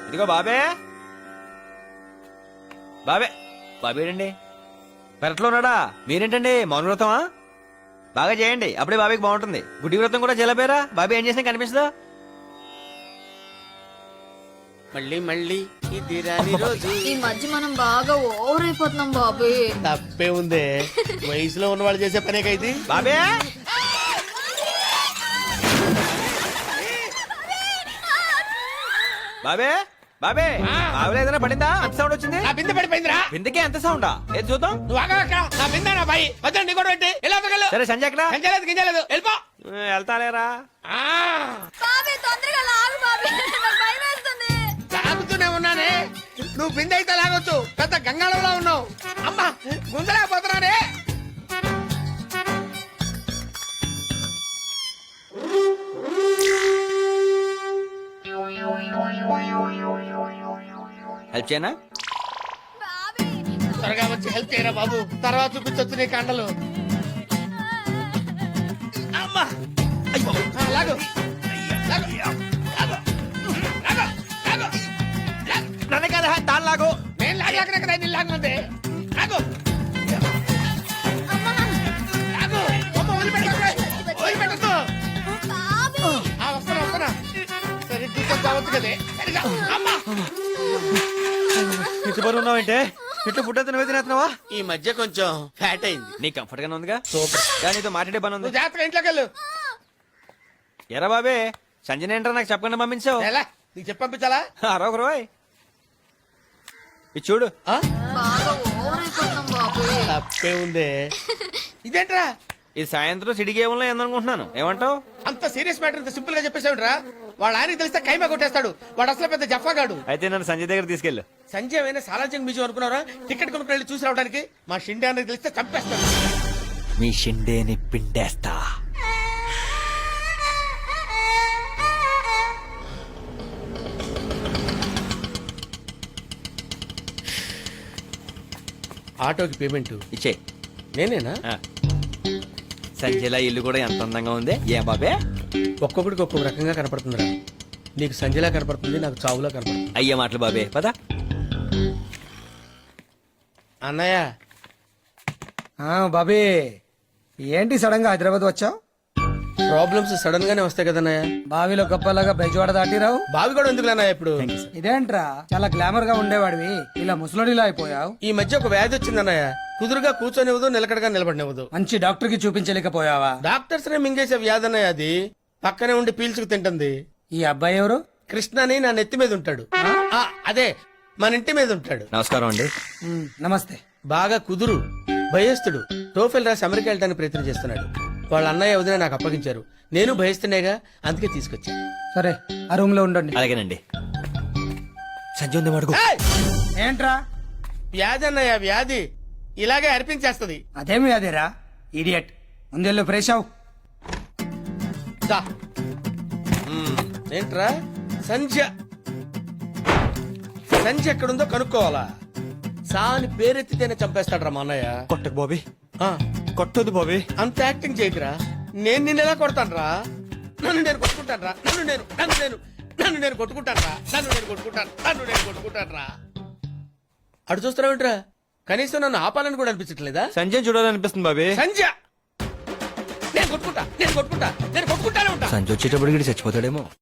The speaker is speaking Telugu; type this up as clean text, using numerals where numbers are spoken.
ఇదిగో బాబే బాబే బాబేడండి పెరట్లో ఉన్నాడా? మీరేంటండి మౌన వ్రతమా? బాగా చేయండి, అప్పుడే బాబీకి బాగుంటుంది. గుడి వ్రతం కూడా చేయలేపారా? బాబీ ఏం చేసినా కనిపిస్తుందా? మళ్ళీ మళ్ళీ ఇది రాని రోజు. ఈ మధ్య మనం బాగా ఓవర్ అయిపోతున్నాం బాబు. తప్పే ఉందే, వయసులో ఉన్న వాళ్ళు చేసే పనే కైతే. బాబే బాబే బాబే బాబులో ఏదైనా పడిందా? అంత సౌండ్ వచ్చింది. నా బిందె పడిపోయిందిరా. బిందెకే ఎంత సౌండా? ఏది చూద్దాం. నువ్వు ఆగా నా బిందె నా బాయి వద్దండి కూడా పెట్టి వెళ్ళి సరే సంజయ్ ఎక్కడ? గింజలేదు గింజలేదు వెళ్ళిపో. వెళ్తాలేరా? ఆ, బాబీ తొందరగా లాగు బాబీ, నాకు భయం వేస్తుంది. లాగుతూనే ఉన్నానే. నువ్వు బిందె అయితే లాగొచ్చు, పెద్ద గంగాళంలో ఉన్నావు. అమ్మా గుంజలేకపోతున్నానే. హెల్ప్ చేయనా? బాబీ త్వరగా వచ్చి హెల్ప్ చేయరా బాబు, తర్వాత చూపించొచ్చు నీ కండలు. అమ్మా అయ్యో, ఆ, లాగు లాగు లాగు లాగు లాగు లాగు. నన్ను కదా తాను లాగు. నేను లాగాక నేను లాగమంది. లాగు లాగు. అమ్మ వదిలిపెట్టకు, వదిలిపెట్టకు. బాబీ ఆ, వస్తున్నా వస్తున్నా. సరే కూర్చొని కావచ్చు కదే. సరిగా అమ్మా. ఇంటి పని ఉన్నావంటే ఇట్లా ఫుడ్ అయితే నువ్వే తినేస్తున్నావా? ఈ మధ్య కొంచెం ఫ్యాట్ అయింది. నీ కంఫర్ట్ గానే ఉందిగా? సూపర్. కానీ నీతో మాట్లాడే పని ఉంది. నువ్వు జాగ్రత్తగా ఇంట్లోకి వెళ్ళు. ఎరా బాబే సంజయ్ ఏంట్రా నాకు చెప్పకుండా పంపించావు? ఎలా నీకు చెప్పి పంపించాలా? అరొక రోయ్ ఇది చూడు. ఆ? బాగా ఓవర్ అయిపోతున్నాం బాబు. తప్పే ఉందే. ఇదేంట్రా ఇది సాయంత్రం సిటీ గేమ్లో ఏందనుకుంటున్నాను. ఏమంటావు? అంత సీరియస్ మ్యాటర్ ఇంత సింపుల్ గా చెప్పేసాడురా. వాడు ఆయనకి తెలిస్తే కైమా కొట్టేస్తాడు. వాడు అసలు పెద్ద జఫాగాడు. అయితే నన్ను సంజయ్ దగ్గర తీసుకెళ్ళు. సంజయ్ అయినా సాలార్జంగ్ మ్యూజియం అనుకున్నారా? టికెట్ కొనుక్కు వెళ్ళి చూసి రావడానికి. మా షిండే అన్నకి తెలిస్తే చంపేస్తాడు. మీ షిండేని పిండేస్తా. ఆటోకి పేమెంట్ ఇచ్చే. నేనేనా? సంజయ్లా ఇల్లు కూడా ఎంత అందంగా ఉంది. ఏ బాబే ఒక్కొక్కడికి ఒక్కొక్క రకంగా కనపడుతుందిరా. నీకు సంజయ్లా కనపడుతుంది, నాకు చావులా కనపడుతుంది. అయ్యే మాటలు బాబే పద. అన్నయ్య బాబీ ఏంటి సడన్ గా హైదరాబాద్ వచ్చావు? ప్రాబ్లమ్స్ సడన్ గానే వస్తాయి కదన్నయ్య. బావిలో గొప్పలాగా బెజవాడ దాటిరావు. బావి కూడా ఎందుకు అన్నయ్య ఇప్పుడు? ఇదేంట్రా చాలా గ్లామర్ గా ఉండేవాడివి, ఇలా ముసలోడిలా అయిపోయావు. ఈ మధ్య ఒక వ్యాధి వచ్చిందన్నయ్య. కుదురుగా కూర్చొనివ్వదు, నిలకడగా నిలబడినవ్వదు. మంచి డాక్టర్ కి చూపించలేకపోయావా? డాక్టర్స్ నే మింగేసే వ్యాధి అన్నయ్య అది. పక్కనే ఉండి పీల్చుకు తింటుంది. ఈ అబ్బాయి ఎవరు? కృష్ణ అని నా నెత్తి మీద ఉంటాడు. ఆ, అదే మన ఇంటి మీద ఉంటాడు. నమస్కారం అండి. నమస్తే. బాగా కుదురు, భయస్తుడు. టోఫెల్ రాసి అమెరికా వెళ్ళడానికి ప్రయత్నం చేస్తున్నాడు. వాళ్ళ అన్నయ్య వదిన నాకు అప్పగించారు. నేను భయస్తునేగా, అందుకే తీసుకొచ్చా. సరే ఆ రూమ్ లో ఉండండి. అలాగేనండి. సంజయ్ ఉంది మడుగు. ఏయ్! ఏంట్రా? వ్యాధి అన్నయ్య, వ్యాధి ఇలాగే అర్పించేస్తది. అదేమి అదేరా ఇడియట్. ముందెళ్ళు ఫ్రెష్ అవు. దా. ఏంట్రా సంధ్య? సంధ్య ఎక్కడుందో కనుక్కోవాలా? సాని పేరెత్తితేనే చంపేస్తాడ్రా మా అన్నయ్య. కొట్టకు బాబీ, ఆ, కొట్టదు బాబీ. అంత యాక్టింగ్ చేయకురా. నేను నిన్ను ఎలా కొడతానురా? నన్ను నేను కొట్టుకుంటానురా. నన్ను నేను కొట్టుకుంటానురా. నన్ను నేను కొట్టుకుంటానురా. అడు చూస్తున్నావేంట్రా? కనీసం నన్ను ఆపాలని కూడా అనిపించట్లేదా? సంజయ్ చూడాలనిపిస్తుంది బాబీ. సంధ్య నేను కొట్టుకుంటానే ఉంటా. సంజయ్ వచ్చేటప్పుడు చచ్చిపోతాడేమో.